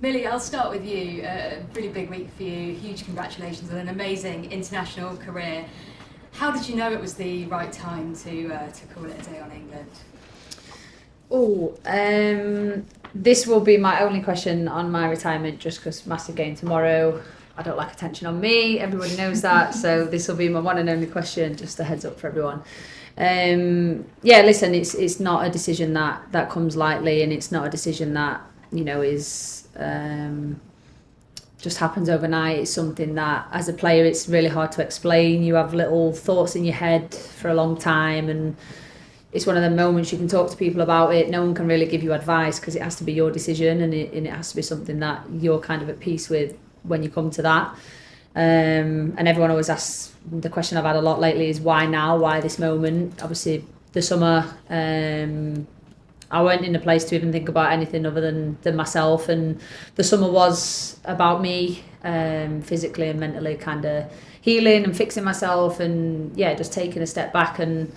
Millie, I'll start with you. Really big week for you. Huge congratulations on an amazing international career. How did you know it was the right time to call it a day on England? This will be my only question on my retirement, just because massive game tomorrow. I don't like attention on me. Everybody knows that. So this will be my one and only question, just a heads up for everyone. Listen, it's not a decision that comes lightly, and it's not a decision that, you know, is just happens overnight. It's something that, as a player, it's really hard to explain. You have little thoughts in your head for a long time, and it's one of the moments you can talk to people about it. No one can really give you advice because it has to be your decision, and it has to be something that you're kind of at peace with when you come to that. And everyone always asks, the question I've had a lot lately is why now? Why this moment? Obviously, the summer, I weren't in a place to even think about anything other than myself, and the summer was about me, physically and mentally, kind of healing and fixing myself, and just taking a step back. And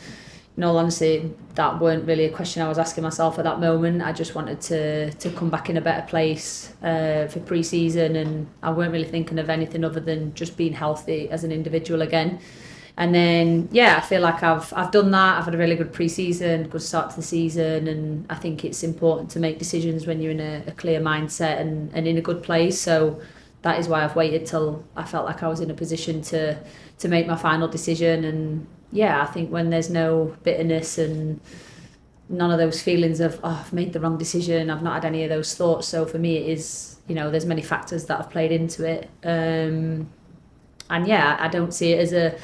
in all honesty, that weren't really a question I was asking myself at that moment. I just wanted to come back in a better place for pre-season, and I weren't really thinking of anything other than just being healthy as an individual again. And then, I feel like I've done that. I've had a really good pre-season, good start to the season, and I think it's important to make decisions when you're in a clear mindset and in a good place. So that is why I've waited till I felt like I was in a position to make my final decision. And I think when there's no bitterness and none of those feelings of, I've made the wrong decision, I've not had any of those thoughts. So for me, it is, there's many factors that have played into it. I don't see it as a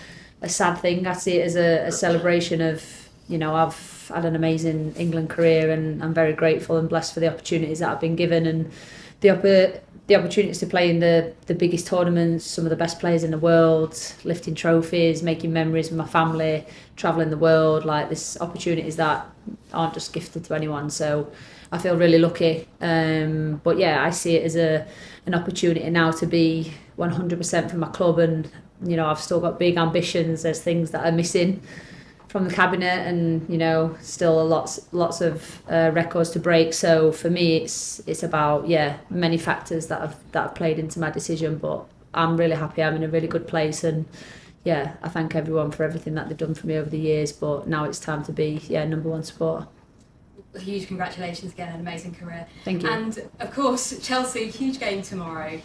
sad thing. I see it as a celebration of, I've had an amazing England career, and I'm very grateful and blessed for the opportunities that I've been given, and the opportunities to play in the biggest tournaments, some of the best players in the world, lifting trophies, making memories with my family, travelling the world. Like, this opportunities that aren't just gifted to anyone. So I feel really lucky. I see it as an opportunity now to be 100% for my club, and I've still got big ambitions. There's things that are missing from the cabinet, and still lots of records to break. So for me, it's about many factors that have played into my decision. But I'm really happy. I'm in a really good place, and I thank everyone for everything that they've done for me over the years. But now it's time to be number one supporter. Huge congratulations again, an amazing career. Thank you. And of course, Chelsea, huge game tomorrow.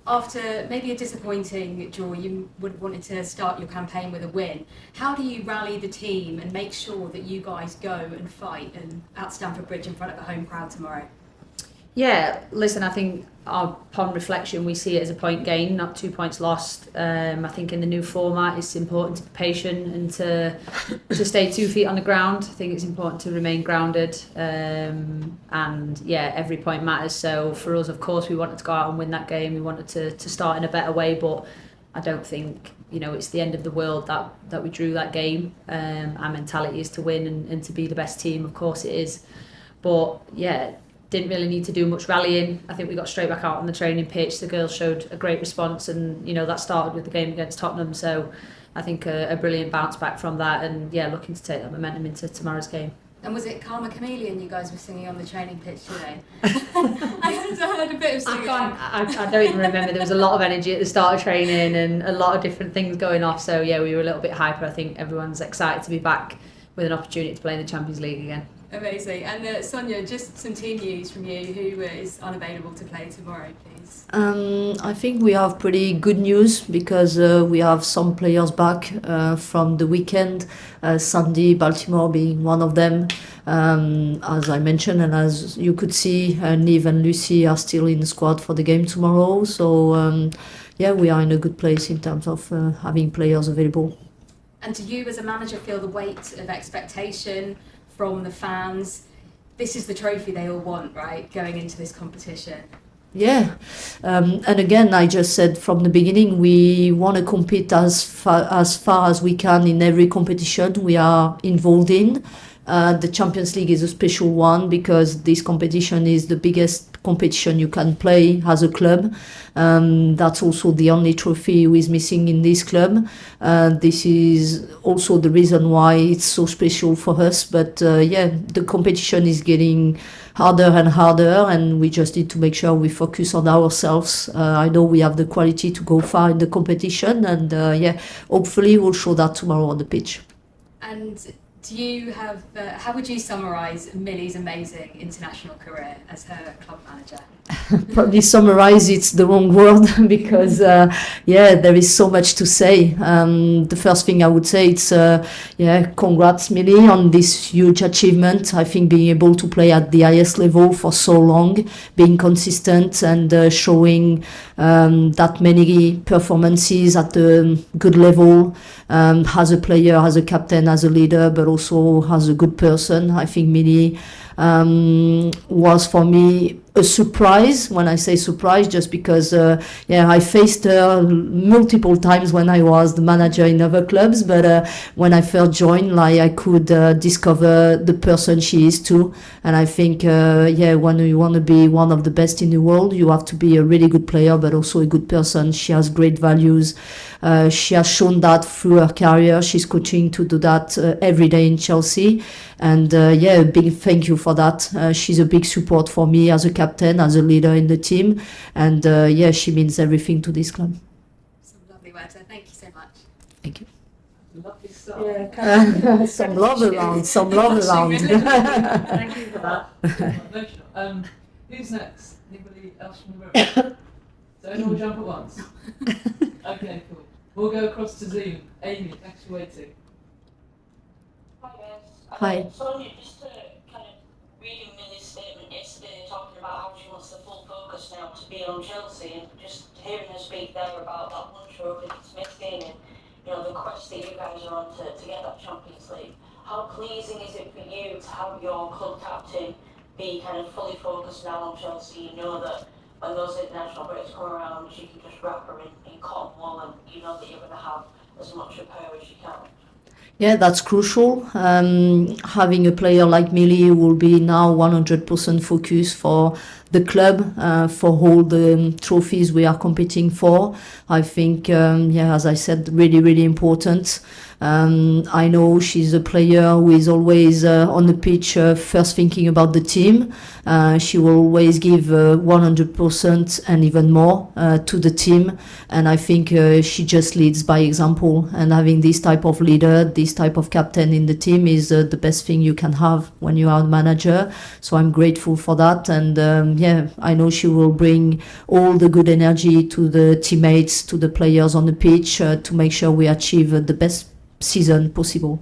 After maybe a disappointing draw, you would have wanted to start your campaign with a win. How do you rally the team and make sure that you guys go and fight and at Stamford Bridge in front of a home crowd tomorrow? Listen, I think upon reflection we see it as a point gain, not 2 points lost. I think in the new format it's important to be patient and to stay 2 feet on the ground. I think it's important to remain grounded, and every point matters. So for us, of course, we wanted to go out and win that game. We wanted to start in a better way, but I don't think it's the end of the world that we drew that game. Our mentality is to win and to be the best team. Of course it is, but didn't really need to do much rallying. I think we got straight back out on the training pitch. The girls showed a great response, and that started with the game against Tottenham. So I think a brilliant bounce back from that, and looking to take that momentum into tomorrow's game. And was it Karma Chameleon you guys were singing on the training pitch today? I heard a bit of singing. I don't even remember. There was a lot of energy at the start of training and a lot of different things going off. So we were a little bit hyper. I think everyone's excited to be back with an opportunity to play in the Champions League again. Amazing. And Sonia, just some team news from you. Who is unavailable to play tomorrow, please? I think we have pretty good news because we have some players back from the weekend, Sandy Baltimore being one of them, as I mentioned, and as you could see, Niamh and Lucy are still in the squad for the game tomorrow. So we are in a good place in terms of having players available. And do you as a manager feel the weight of expectation from the fans? This is the trophy they all want, right, going into this competition? And again, I just said from the beginning, we want to compete as far as we can in every competition we are involved in. The Champions League is a special one because this competition is the biggest competition you can play as a club. That's also the only trophy who is missing in this club. This is also the reason why it's so special for us. But the competition is getting harder and harder, and we just need to make sure we focus on ourselves. I know we have the quality to go far in the competition, and hopefully we'll show that tomorrow on the pitch. And do you have, how would you summarise Millie's amazing international career as her club manager? Probably summarize it's the wrong word because there is so much to say. The first thing I would say it's congrats Millie on this huge achievement. I think being able to play at the highest level for so long, being consistent and showing that many performances at a good level, as a player, as a captain, as a leader, but also as a good person. I think Millie was for me a surprise. When I say surprise, just because I faced her multiple times when I was the manager in other clubs, but when I first joined, I could discover the person she is too. And I think when you want to be one of the best in the world, you have to be a really good player but also a good person. She has great values. She has shown that through her career. She's coaching to do that every day in Chelsea, and a big thank you for that. She's a big support for me as a captain, as a leader in the team, and she means everything to this club. Some lovely words. Thank you so much. Thank you. Lovely stuff. Yeah, some love around. Some love around. Thank you for that. Emotional. Who's next? Anybody else from the room? So anyone jump at once? Okay, cool. We'll go across to Zoom. Amy, thanks for waiting. Hi guys. Hi. Sonia, just to kind of reading Millie's statement yesterday, talking about how she wants the full focus now to be on Chelsea, and just hearing her speak there about that one trophy that's missing, and the quest that you guys are on to get that Champions League. How pleasing is it for you to have your club captain be kind of fully focused now on Chelsea? You know that when those international breaks come around, you can just wrap her in cotton wool, and you know that you're going to have as much of her as you can. Yeah, that's crucial. Having a player like Millie who will be now 100% focused for the club, for all the trophies we are competing for. I think, as I said, really, really important. I know she's a player who is always on the pitch first thinking about the team. She will always give 100% and even more to the team. And I think she just leads by example. And having this type of leader, this type of captain in the team is the best thing you can have when you are a manager. So I'm grateful for that. And I know she will bring all the good energy to the teammates, to the players on the pitch to make sure we achieve the best season possible.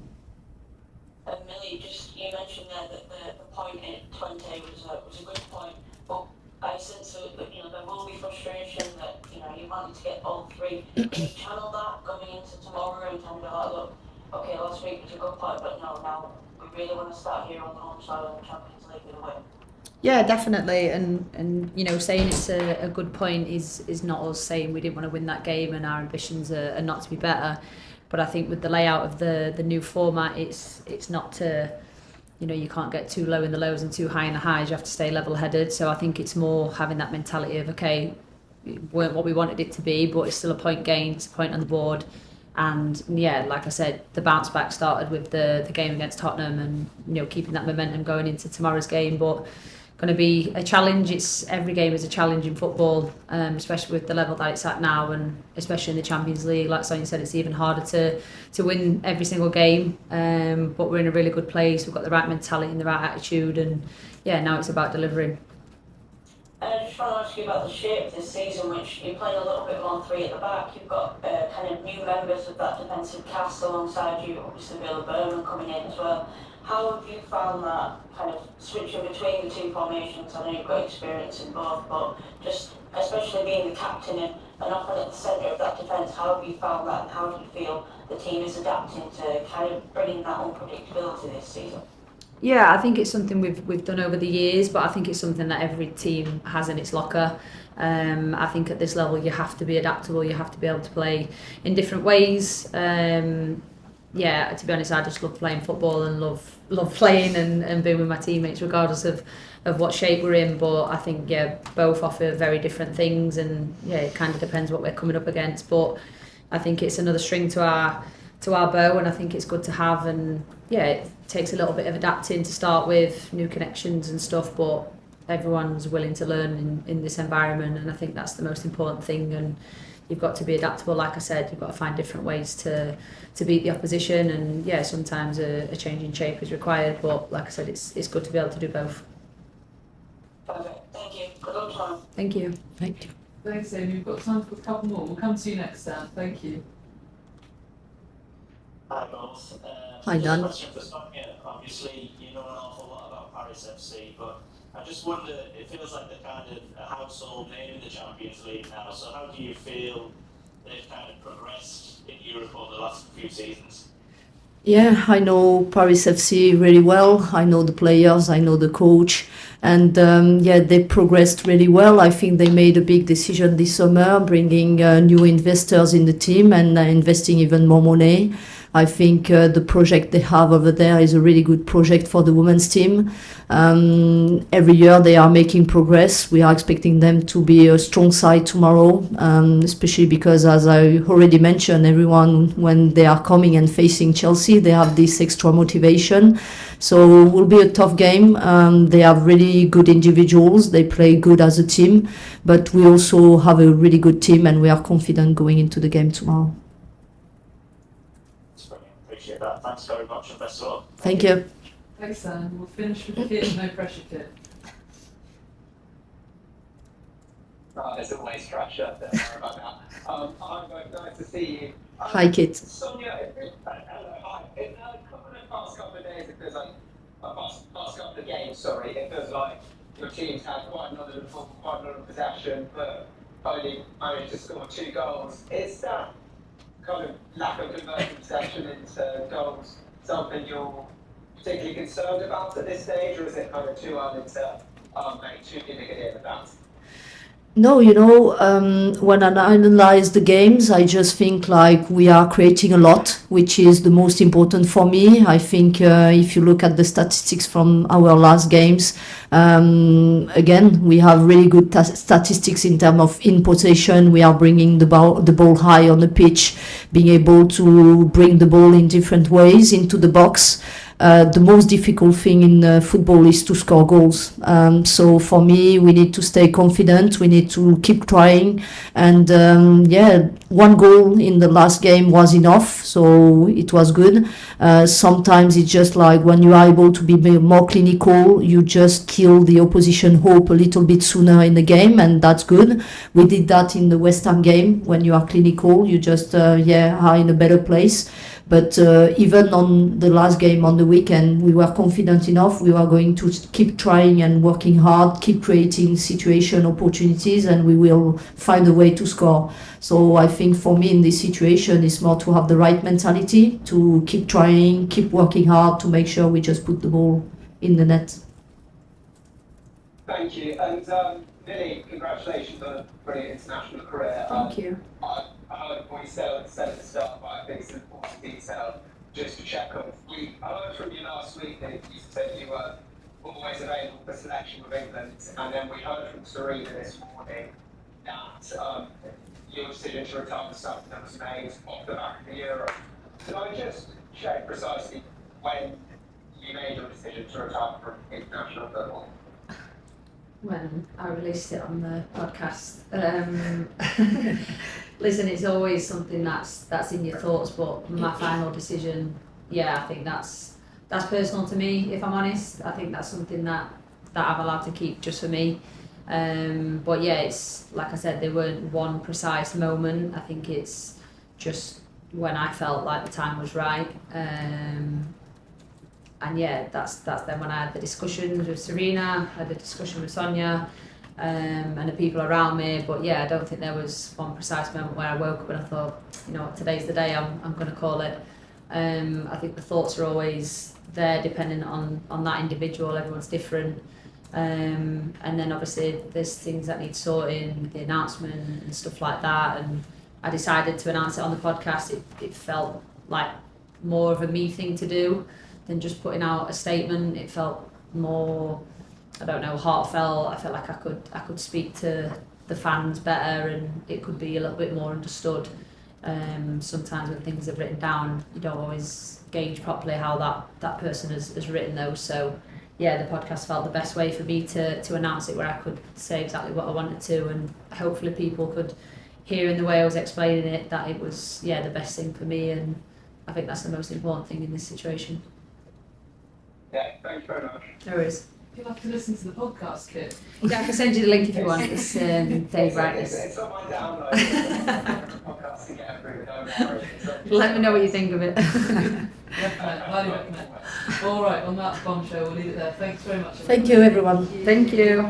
Millie, you mentioned there that the point in 20 was a good point, but I sense that there will be frustration that you wanted to get all three. Can you channel that going into tomorrow and kind of be like, look, okay, last week was a good point, but now we really want to start here on the home side of the Champions League with a win? Yeah, definitely, and saying it's a good point is not us saying we didn't want to win that game and our ambitions are not to be better. But I think with the layout of the new format, it's not to, you can't get too low in the lows and too high in the highs. You have to stay level-headed. So I think it's more having that mentality of, okay, it weren't what we wanted it to be, but it's still a point gained, it's a point on the board. And like I said, the bounce back started with the game against Tottenham and, keeping that momentum going into tomorrow's game. But going to be a challenge. Every game is a challenge in football, especially with the level that it's at now, and especially in the Champions League. Like Sonia said, it's even harder to win every single game. But we're in a really good place. We've got the right mentality and the right attitude, and now it's about delivering. I just want to ask you about the shape of this season, which you're playing a little bit more three at the back. You've got kind of new members of that defensive cast alongside you. Obviously, Billy Berman coming in as well. How have you found that kind of switching between the two formations? I know you've got experience in both, but just especially being the captain and often at the centre of that defence, how have you found that, and how do you feel the team is adapting to kind of bringing that unpredictability this season? Yeah, I think it's something we've done over the years, but I think it's something that every team has in its locker. I think at this level you have to be adaptable, you have to be able to play in different ways. yeah, to be honest, I just love playing football and love playing and being with my teammates, regardless of what shape we're in. But I think, yeah, both offer very different things, and yeah, it kind of depends what we're coming up against. But I think it's another string to our bow, and I think it's good to have. And yeah, it takes a little bit of adapting to start with, new connections and stuff, but everyone's willing to learn in this environment, and I think that's the most important thing. And you've got to be adaptable, like I said. You've got to find different ways to beat the opposition, and yeah, sometimes a change in shape is required, but like I said, it's good to be able to do both. Perfect. Thank you. Good luck, Tom. Thank you. Thank you. Thanks, Amy. We've got time for a couple more. We'll come to you next, Dan. Thank you. Hi, both. Hi, Dan. Question for Sonia. Obviously, you know an awful lot about Paris FC, but I just wonder, it feels like they're kind of a household name in the Champions League now, so how do you feel they've kind of progressed in Europe over the last few seasons? Yeah, I know Paris FC really well. I know the players, I know the coach, and yeah, they progressed really well. I think they made a big decision this summer, bringing new investors in the team and investing even more money. I think the project they have over there is a really good project for the women's team. Every year they are making progress. We are expecting them to be a strong side tomorrow, especially because, as I already mentioned, everyone, when they are coming and facing Chelsea, they have this extra motivation. So it will be a tough game. They have really good individuals. They play good as a team, but we also have a really good team, and we are confident going into the game tomorrow. Appreciate that. Thanks very much, and best of luck. Thank you. Thanks, Dan. We'll finish with Kit. No pressure, Kit. There's always pressure. Don't worry about that. Hi, both. Nice to see you. Hi, Kit. Sonia, hello, hi. In the past couple of days, it feels like, past couple of games, sorry, it feels like your team's had quite a lot of possession, but only managed to score 2 goals. Is that kind of lack of converting possession into goals something you're particularly concerned about at this stage, or is it kind of too early to make too indicative of that? No, when I analyze the games, I just think like we are creating a lot, which is the most important for me. I think if you look at the statistics from our last games, again, we have really good statistics in terms of in possession. We are bringing the ball high on the pitch, being able to bring the ball in different ways into the box. The most difficult thing in football is to score goals. So for me, we need to stay confident. We need to keep trying. And yeah, 1 goal in the last game was enough. So it was good. Sometimes it's just like when you are able to be more clinical, you just kill the opposition hope a little bit sooner in the game. And that's good. We did that in the West Ham game. When you are clinical, you just are in a better place. But even on the last game on the weekend, we were confident enough. We were going to keep trying and working hard, keep creating situation opportunities, and we will find a way to score. So I think for me in this situation, it's more to have the right mentality, to keep trying, keep working hard, to make sure we just put the ball in the net. Thank you. And Millie, congratulations on a brilliant international career. Thank you. I heard what you said at the start, but I think it's an important detail just to check on. I heard from you last week that you said you were always available for selection with England, and then we heard from Serena this morning that your decision to retire was something that was made off the back of the Euro. Could I just check precisely when you made your decision to retire from international football? When I released it on the podcast. Listen, it's always something that's in your thoughts, but my final decision, I think that's personal to me, if I'm honest. I think that's something that I'm allowed to keep just for me. But yeah, it's like I said, there weren't one precise moment. I think it's just when I felt like the time was right. And yeah, that's then when I had the discussions with Serena, I had the discussion with Sonia, and the people around me. But yeah, I don't think there was one precise moment where I woke up and I thought, today's the day, I'm going to call it. I think the thoughts are always there depending on that individual. Everyone's different. And then obviously there's things that need sorting, the announcement and stuff like that. And I decided to announce it on the podcast. It felt like more of a me thing to do than just putting out a statement. It felt more, I don't know, heartfelt. I felt like I could speak to the fans better, and it could be a little bit more understood. Sometimes when things are written down, you don't always gauge properly how that person has written those. So yeah, the podcast felt the best way for me to announce it, where I could say exactly what I wanted to, and hopefully people could hear in the way I was explaining it that it was the best thing for me, and I think that's the most important thing in this situation. Yeah, thank you very much. No worries. You'll have to listen to the podcast, Kit. Yeah, I can send you the link if you want. It's Millie Bright. It's on my download. Podcast to get approved. Don't worry. Let me know what you think of it. Recommend, highly recommend. All right, on that bombshell, we'll leave it there. Thanks very much. Thank you, everyone. Thank you.